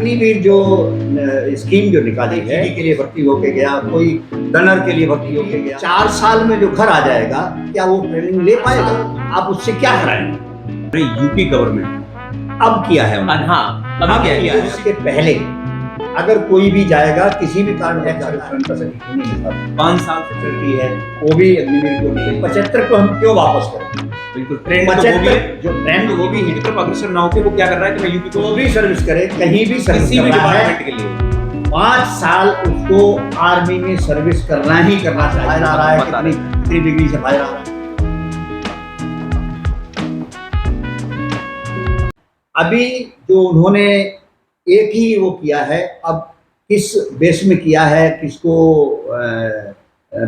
अग्निवीर जो स्कीम जो निकाली है के लिए भर्ती होके गया, कोई गनर के लिए भर्ती होके गया, 4 साल में जो घर आ जाएगा, क्या वो ट्रेनिंग ले पाएगा? आप उससे क्या कराएंगे? यूपी गवर्नमेंट अब किया है उन्होंने। हाँ अभी क्या किया है? इसके पहले अगर कोई भी जाएगा किसी भी कारण से 5 साल से फैसिलिटी है, वो भी अग्निवीर को नहीं, 75 को हम क्यों वापस करें? बिल्कुल ट्रेंड तो वो भी है, जो ट्रेंड वो भी यूपी तरफ अग्रसर ना होकर वो क्या कर रहा है कि मैं यूपी को भी सर्विस करे, कहीं भी सर्विस किसी भी करना है, डिपार्टमेंट के लिए 5 साल उसको आर्मी में सर्विस करना ही करना चाहिए। रहा है कितनी डिग्री से बाहर आ रहा है। अभी जो उन्होंने एक ही वो किया है, अब किस बेस में किया है, किसको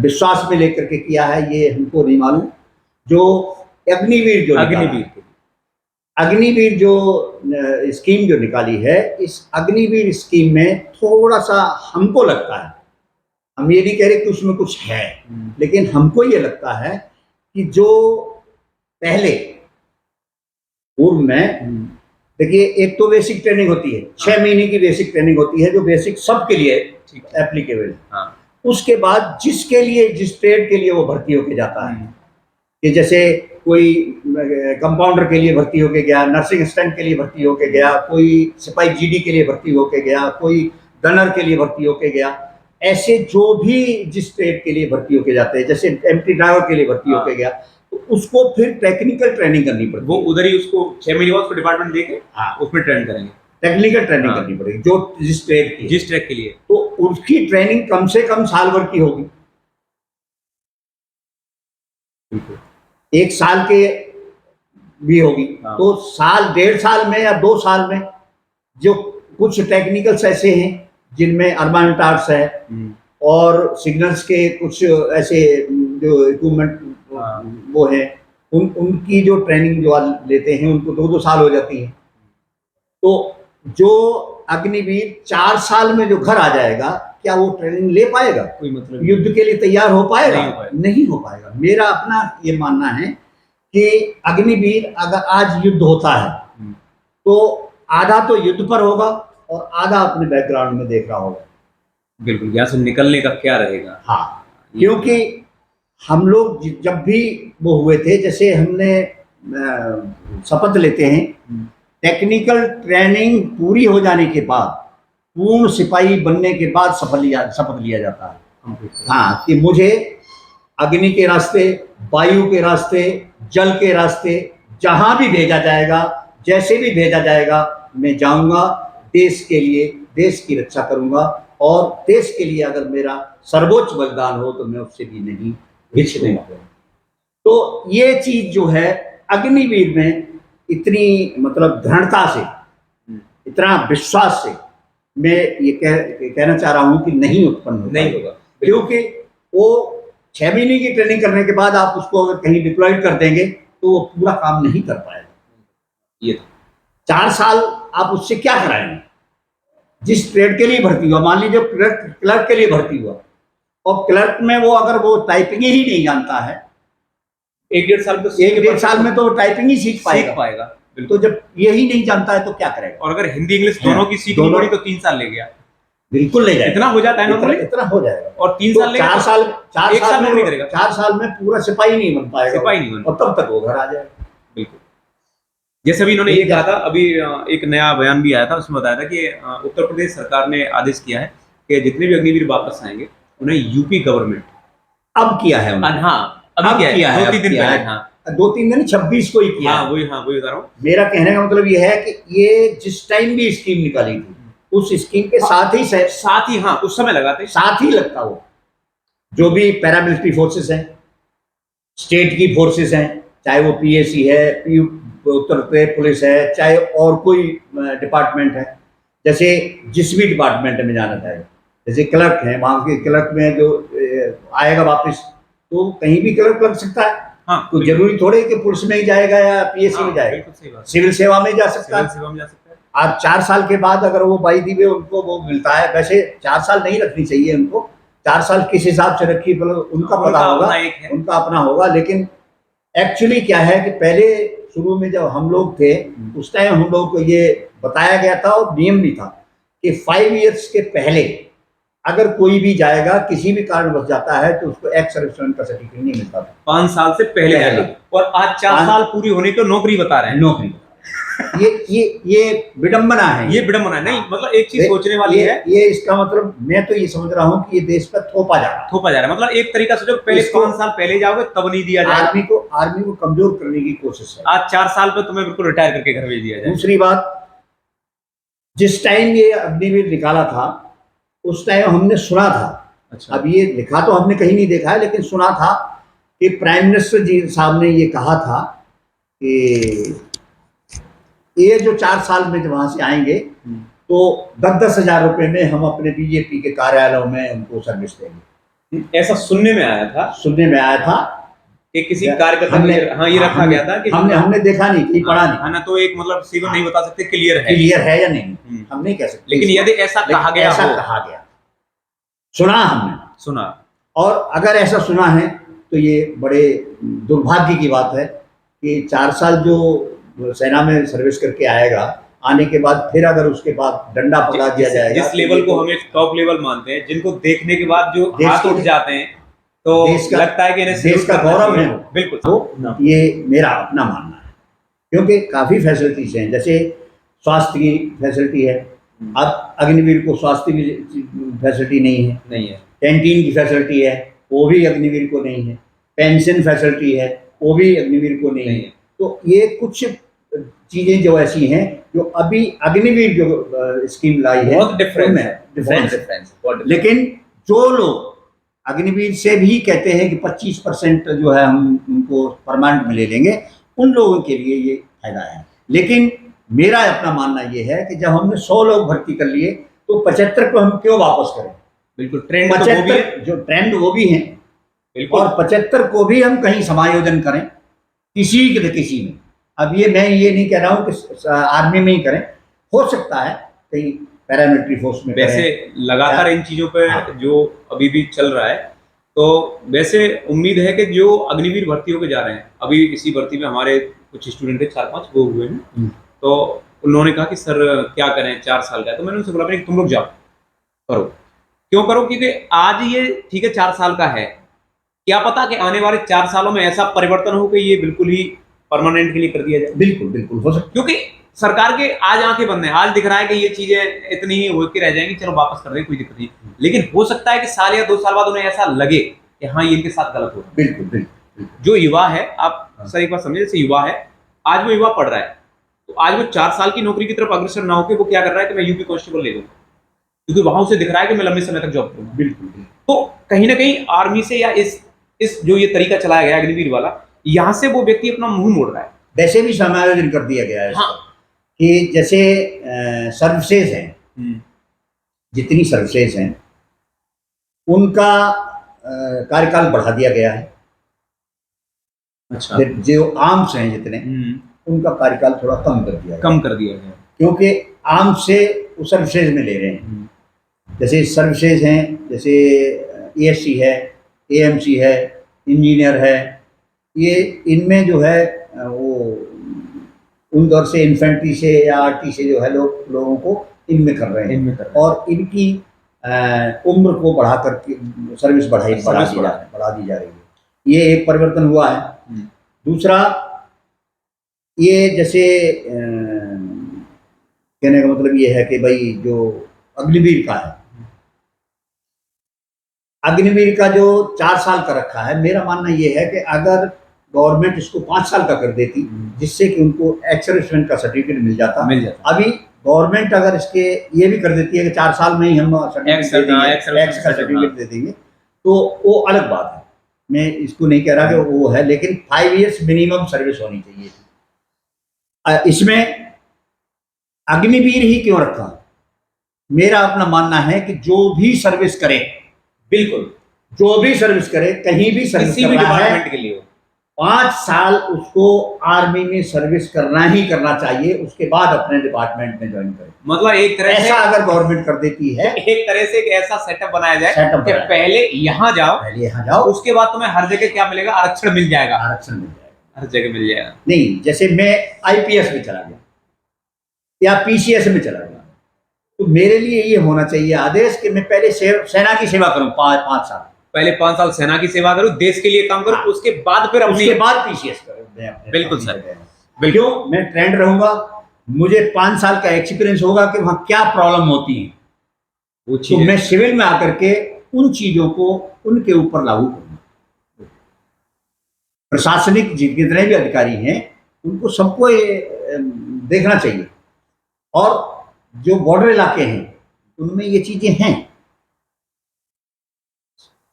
विश्वास में लेकर के किया है, ये हमको नहीं मालूम। जो अग्निवीर जो स्कीम जो निकाली है, इस अग्निवीर स्कीम में थोड़ा सा हमको लगता है, हम ये नहीं कह रहे कि उसमें कुछ है, लेकिन हमको ये लगता है कि जो पहले पूर्व में देखिए, एक तो बेसिक ट्रेनिंग होती है, 6 महीने की बेसिक ट्रेनिंग होती है, जो बेसिक सबके लिए एप्लीकेबल है। हाँ। उसके बाद जिसके लिए, जिस ट्रेड के लिए वो भर्ती होके जाता है, कि जैसे कोई कंपाउंडर के लिए भर्ती होके गया, नर्सिंग असिस्टेंट के लिए भर्ती होके गया, कोई सिपाही जीडी के लिए भर्ती होके गया, कोई गनर के लिए भर्ती होके गया, ऐसे जो भी जिस ट्रेड के लिए भर्ती होके जाते हैं, जैसे एमटी ड्राइवर के लिए भर्ती होके गया, तो उसको फिर टेक्निकल ट्रेनिंग करनी पड़ती है। वो उधर ही उसको 6 महीने बाद उसको डिपार्टमेंट देके उसमें ट्रेन करेंगे, टेक्निकल ट्रेनिंग करनी पड़ेगी, जो जिस ट्रेड के लिए, तो उसकी ट्रेनिंग कम से कम साल भर की होगी। 1 साल के भी होगी, तो साल 1.5 साल में या 2 साल में जो कुछ टेक्निकल्स ऐसे हैं जिनमें अर्बान टार्स है और सिग्नल्स के कुछ ऐसे जो इक्विपमेंट वो है, उनकी जो ट्रेनिंग जो लेते हैं उनको 2-2 साल हो जाती है। तो जो अग्निवीर 4 साल में जो घर आ जाएगा, क्या वो ट्रेनिंग ले पाएगा? कोई मतलब युद्ध के लिए तैयार हो पाएगा? नहीं हो पाएगा। मेरा अपना ये मानना है कि अग्निवीर अगर आज युद्ध होता है तो आधा तो युद्ध पर होगा और आधा अपने बैकग्राउंड में देख रहा होगा। बिल्कुल, यहाँ से निकलने का क्या रहेगा? हाँ, क्योंकि हम लोग जब भी वो हुए थे, जैसे हमने शपथ लेते हैं, टेक्निकल ट्रेनिंग पूरी हो जाने के बाद, पूर्ण सिपाही बनने के बाद शपथ लिया जाता है। हाँ, कि मुझे अग्नि के रास्ते, वायु के रास्ते, जल के रास्ते, जहां भी भेजा जाएगा, जैसे भी भेजा जाएगा, मैं जाऊंगा, देश के लिए, देश की रक्षा करूंगा, और देश के लिए अगर मेरा सर्वोच्च बलिदान हो तो मैं उससे भी नहीं हिचकूंगा। तो ये चीज जो है अग्निवीर में इतनी मतलब दृढ़ता से, इतना विश्वास से मैं ये कहना चाह रहा हूं कि नहीं उत्पन्न नहीं होगा, क्योंकि वो 6 महीने की ट्रेनिंग करने के बाद आप उसको अगर कहीं डिप्लॉयड कर देंगे तो वो पूरा काम नहीं कर पाएगा। ये 4 साल आप उससे क्या कराएंगे? जिस ट्रेड के लिए भर्ती हुआ, मान लीजिए क्लर्क के लिए भर्ती हुआ, और क्लर्क में वो अगर वो टाइपिंग ही नहीं जानता है, 1-1.5 साल में तो टाइपिंग ही सीख पाएगा। तो जब यही नहीं जानता है तो क्या करेगा? और अगर हिंदी इंग्लिश दोनों की सीखनी पड़ी तो 3 साल ले गया। बिल्कुल ले जाएगा, इतना हो जाता है ना, इतना हो जाएगा। और 3 साल 4 साल में नहीं करेगा, 4 साल में पूरा सिपाही नहीं बन पाएगा, और तब तक वो घर आ जाएगा। बिल्कुल, जैसे अभी इन्होंने ये कहा था, अभी एक नया बयान भी आया था, उसमें बताया था कि उत्तर प्रदेश सरकार ने आदेश किया है कि जितने भी अग्निवीर वापस आएंगे उन्हें यूपी गवर्नमेंट अब किया है उन्होंने। अभी किया है 2-3 दिन पहले। 2-3 दिन 26 को ही किया। वही बता रहा हूँ। मेरा कहने का मतलब ये है कि ये जिस टाइम भी स्कीम निकाली थी, उस स्कीम के साथ ही उस समय लगा थे, साथ ही लगता वो जो भी पैरामिलिट्री फोर्सेस हैं, स्टेट की फोर्सेस हैं, चाहे वो पीएसी है, उत्तर प्रदेश पुलिस है, चाहे और कोई डिपार्टमेंट है, जैसे जिस भी डिपार्टमेंट में जाना चाहे, जैसे क्लर्क है, वहां के क्लर्क में जो आएगा वापस तो कहीं भी क्लर्क लग सकता है। तो जरूरी थोड़े कि पुलिस में ही जाएगा या पीएससी में जाएगा, सिविल सेवा में जा सकता है। और 4 साल के बाद अगर वो बाई दी उनको वो मिलता है, वैसे 4 साल नहीं रखनी चाहिए उनको, 4 साल किस हिसाब से रखी उनका पता होगा, उनका अपना होगा। लेकिन एक्चुअली क्या है कि पहले शुरू में जब हम लोग थे उस टाइम हम लोग को ये बताया गया था और नियम भी था कि 5 इयर्स के पहले अगर कोई भी जाएगा, किसी भी कारण बच जाता है, तो उसको एक्स सर्विसमैन का सर्टिफिकेट नहीं मिलता था। 5 साल से पहले पहले। जाएगा और आज 4 पाँच- साल पूरी होने को नौकरी बता रहे हैं। नौकरी ये विडंबना है। ये विडंबना है। नहीं, मतलब एक चीज सोचने वाली ये, है, ये इसका मतलब मैं तो ये समझ रहा हूँ कि ये देश पर थोपा जा रहा है। थोपा जा रहा है। मतलब एक तरीका से जो पहले इसको- 5 साल पहले जाओगे तब नहीं दिया जाएगा, आर्मी को कमजोर करने की कोशिश है। आज 4 साल पे तुम्हें बिल्कुल रिटायर करके घर भेज दिया जाए। दूसरी बात, जिस टाइम ये अग्निवीर निकाला था उस टाइम हमने सुना था, अच्छा। अब ये लिखा तो हमने कहीं नहीं देखा है, लेकिन सुना था कि प्राइम मिनिस्टर जी साहब ने ये कहा था कि ये जो 4 साल में वहां से आएंगे तो 10-10 हजार रुपए में हम अपने बीजेपी के कार्यालयों में उनको सर्विस देंगे। ऐसा सुनने में आया था, सुनने में आया था कि किसी कार्यकर्ता हमने ने हाँ ये रखा गया था कि हमने देखा नहीं, कहीं पढ़ा नहीं, हाँ ना, तो एक मतलब सीधे नहीं बता सकते क्लियर है, क्लियर है या नहीं हम नहीं कह सकते, लेकिन यदि ऐसा कहा गया ऐसा हो, कहा गया, सुना हमने, सुना, और अगर ऐसा सुना है तो ये बड़े दुर्भाग्य की बात है कि 4 साल जो सेना में सर्विस करके आएगा, आने के बाद फिर अगर उसके बाद डंडा पकड़ा दिया जाएगा, जिस लेवल को हम एक टॉप लेवल मानते हैं, जिनको देखने के बाद जो हाथ उठ जाते हैं, तो लगता है कि इन्हें देश का गौरव है। बिल्कुल, तो ये मेरा अपना मानना है, क्योंकि काफी फैसिलिटीज हैं, जैसे स्वास्थ्य की फैसिलिटी है, अब अग्निवीर को स्वास्थ्य की फैसिलिटी नहीं है, कैंटीन की फैसिलिटी है वो भी अग्निवीर को नहीं है, पेंशन फैसिलिटी है वो भी अग्निवीर को नहीं है। तो ये कुछ चीजें जो ऐसी हैं जो अभी अग्निवीर जो स्कीम लाई है, बहुत डिफरेंस है। लेकिन जो लोग अग्निवीर से भी कहते हैं कि 25% जो है हम उनको परमानेंट में ले लेंगे, उन लोगों के लिए ये फायदा है। लेकिन मेरा अपना मानना ये है कि जब हमने 100 लोग भर्ती कर लिए तो 75 को हम क्यों वापस करें? बिल्कुल, ट्रेंड 75 जो ट्रेंड वो भी है, और 75 को भी हम कहीं समायोजन करें किसी के किसी में। अब मैं ये नहीं कह रहा हूँ कि आर्मी में ही करें, हो सकता है कहीं पैरामिलिट्री फोर्स में वैसे लगातार इन चीजों पे जो अभी भी चल रहा है, तो वैसे उम्मीद है कि जो अग्निवीर भर्ती होकर जा रहे हैं, अभी इसी भर्ती में हमारे कुछ स्टूडेंट 4-5 वो हुए हैं, तो उन्होंने कहा कि सर क्या करें, 4 साल का है। तो मैंने उनसे बोला कि तुम लोग जाओ, करो। क्यों करो? क्योंकि आज ये ठीक है 4 साल का है, क्या पता कि आने वाले 4 सालों में ऐसा परिवर्तन हो कि ये बिल्कुल ही परमानेंट के लिए कर दिया जाए। बिल्कुल हो सकता, क्योंकि सरकार के आज आंखें बंद हैं, आज दिख रहा है कि ये चीजें इतनी ही होकर रह जाएंगी, चलो वापस कर दें, कोई दिक्कत नहीं। लेकिन हो सकता है कि साल या 2 साल बाद उन्हें ऐसा लगे कि हाँ ये इनके साथ गलत हो रहा है। बिल्कुल। जो युवा है, आप सर एक बार समझे, जैसे युवा है, आज वो युवा पढ़ रहा है, तो आज वो 4 साल की नौकरी की तरफ अग्रसर ना होकर वो क्या कर रहा है कि मैं यूपी कांस्टेबल ले लूँ, क्योंकि वहां उसे दिख रहा है कि मैं लंबे समय तक जॉब करूँ। बिल्कुल। तो कहीं ना कहीं आर्मी से या इस जो ये तरीका चलाया गया अग्निवीर वाला, यहाँ से वो व्यक्ति अपना मुंह मोड़ रहा है। वैसे भी समायोजन कर दिया गया है हाँ। कि जैसे सर्विसेज हैं, जितनी सर्विसेज हैं उनका कार्यकाल बढ़ा दिया गया है। अच्छा। जो आर्म्स हैं जितने, उनका कार्यकाल थोड़ा कम कर दिया गया, क्योंकि आर्म्स से वो सर्विसेज में ले रहे हैं। जैसे सर्विसेज हैं, जैसे एएससी है, एएमसी है, इंजीनियर है, ये इनमें जो है वो उन दौर से इन्फेंट्री से या आरटी से जो है लोगों को इनमें कर रहे हैं, और इनकी उम्र को बढ़ा करके सर्विस बढ़ा दी जा रही है। ये एक परिवर्तन हुआ है। दूसरा, ये जैसे कहने का मतलब ये है कि भाई जो अग्निवीर का है, अग्निवीर का जो 4 साल का रखा है, मेरा मानना ये है कि अगर गवर्नमेंट इसको 5 साल का कर देती, जिससे कि उनको एक्स सर्विसमैन का सर्टिफिकेट मिल जाता। अभी गवर्नमेंट अगर इसके ये भी कर देती है कि 4 साल में ही हम एक्स का सर्टिफिकेट दे देंगे, तो वो अलग बात है, मैं इसको नहीं कह रहा कि वो है, लेकिन 5 इयर्स मिनिमम सर्विस होनी चाहिए। इसमें अग्निवीर ही क्यों रखा? मेरा अपना मानना है कि जो भी सर्विस करे, बिल्कुल जो भी सर्विस करे, कहीं भी सर्विस कर रहा है, के लिए 5 साल उसको आर्मी में सर्विस करना ही करना चाहिए, उसके बाद अपने डिपार्टमेंट में ज्वाइन करे। मतलब एक तरह ऐसा अगर गवर्नमेंट कर देती है, एक तरह से एक ऐसा सेटअप बनाया जाए कि पहले यहाँ जाओ, उसके बाद तुम्हें हर जगह क्या मिलेगा, आरक्षण मिल जाएगा, हर जगह मिल जाएगा। नहीं, जैसे मैं आईपीएस में चला गया या पीसीएस में चला गया, तो मेरे लिए ये होना चाहिए आदेश कि मैं पहले सेना की सेवा करूं 5 साल, पहले 5 साल सेना की सेवा करूं, देश के लिए काम करूं, हाँ। उसके बाद फिर अपनी, उसके बाद पीसीएस करूं मैं अपने बिल्कुल अपनी सर, जगह में। बिल्कुल क्यों? मैं ट्रेंड रहूंगा, मुझे 5 साल का एक्सपीरियंस होगा कि वहां क्या प्रॉब्लम होती है, वो तो चीज मैं सिविल में आकर के उन चीजों को उनके ऊपर लागू करूंगा। प्रशासनिक जितने भी अधिकारी हैं उनको सबको ये देखना चाहिए, और जो बॉर्डर इलाके हैं उनमें ये चीजें हैं,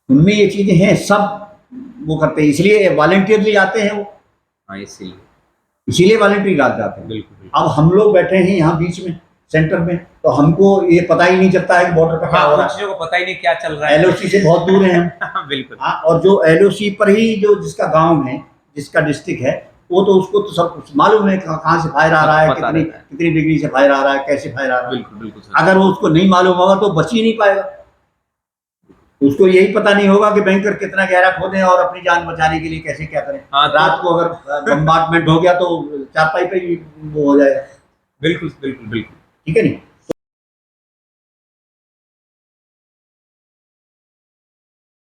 उनमें ये चीजें हैं, सब वो करते हैं, इसलिए वॉलंटियरली आते हैं वो, हाँ इसीलिए, इसीलिए वॉलंटियरली जाते हैं। बिल्कुल बिल्कुल। अब हम लोग बैठे हैं यहाँ बीच में सेंटर में, तो हमको ये पता ही नहीं चलता है कि बॉर्डर पर क्या हाँ, हो उन रहा है, चीजों को पता ही नहीं क्या चल रहा है। एलओसी से बहुत दूर हैं हम। बिल्कुल हाँ, और जो एलओसी पर ही जो जिसका गांव है, जिसका डिस्ट्रिक्ट है, वो तो उसको तो सब कुछ मालूम है कहाँ से फायर आ रहा है, पता कितनी रहता है। कितनी डिग्री से फायर आ रहा है, कैसे फायर आ रहा है। बिल्कुल बिल्कुल सर। अगर वो उसको नहीं मालूम होगा तो बच ही नहीं पाएगा, उसको यही पता नहीं होगा कि बैंकर कितना गहरा खोदें और अपनी जान बचाने के लिए कैसे क्या करें। हाँ, तो- रात को अगर बम्बार्टमेंट हो गया तो चारपाई पे ही वो हो जाएगा। बिल्कुल बिल्कुल बिल्कुल। ठीक है नहीं।